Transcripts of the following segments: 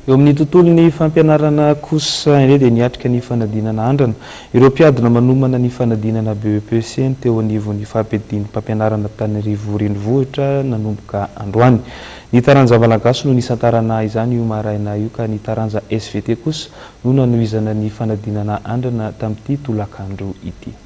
eo amin'ny tontolon'ny fampianarana kosa indray dia niatrika ny fanadinana andrana ireo mpiadina manomana ny fanadinana Bepc ny teo anivon'ny fari-piadidim-pampianarana tany renivohitra nanomboka androany. Ny taranja Malagasy no nisantarana izany io maraina io ka ny taranja SVT kosa no nanohizana ny fanadinana andrana tamin'ity tolakandro ity.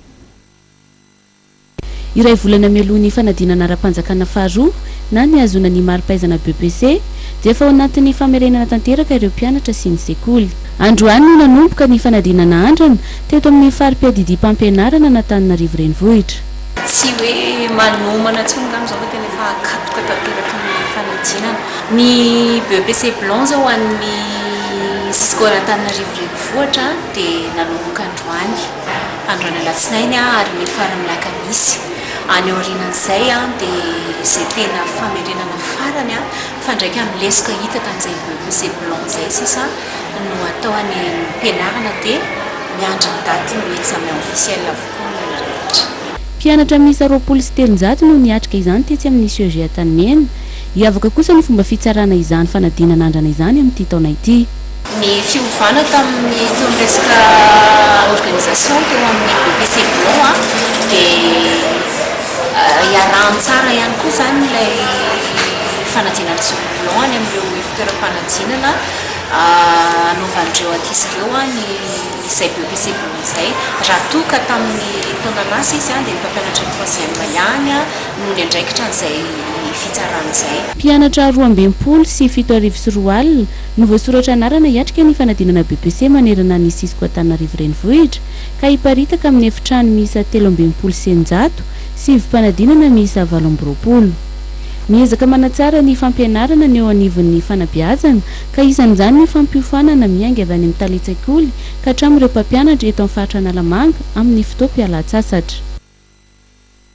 Iray volana mialohan'ny fanadinana ara-panjakana faharoa na ny azona ny mari-pahaizana Bepc dia efa ao anatin'ny famerenana tanteraka ireo mpianatra sy ny sekoly. Androany no nanomboka ny fanadinana andrana teto amin'ny fari-piadidim-pampianarana natananarivo renivohitra. Tsy hoe manomana tsony ngano zao tena efa katoka tanteraka ny fanadinana. Ny Bepc blanc zao an'ny siskola Antananarivo renivohitra dia nanomboka androany alatsinainy ary ny farany alakamisy. Any aorianan'izay dia izay tena famerenana farany fa ndraiky amin'ny lesoka hita tamin'izay Bepc blanc zay sisa no atao any mpianarana dia miandry ny daty ny examen officiel avokoa ny rehetra. Mpianatra miisa 20 sy 300 no niatrika izany tetsy amin'ny CEG Tanimena. Hiavaka kosa ny fomba fitsarana izany fanadinana andrana izany amin'ity taona ity. Ny fiovana tamin'ny tony resaka organisation teo amin'ny Bepc blanc dia iarahany tsara ihany koa zany ilay fanadinana sy blanc any amin'ireo fitoeram-panadinana anaovandreo ankisy ireo izay Bepc blanc izay raha toka tamin'ny taona lasa izy dia ny mpampianatra ny troisième ihany no ny andraikitra an'izay fitsarana izay. Mpianatra 12 sy 7 alina no voasoratra anarana hiatrika ny fanadinana Bepc manerana ny sisiko Antananarivo renivohitra ka hiparitaka amin'ny efitrano miisa 13 senjato sy mpanadinana miisa 20. Miezaka manatsara ny fampianarana ny eo anivon'ny fanabeazana ka isan'izany ny fampiofanana miainga avy any amin'ny talitsaikoly ka hatramin'ireo mpampianatra eto amin'ny faritra Analamanga amin'ny fotoam-pialatsasatra.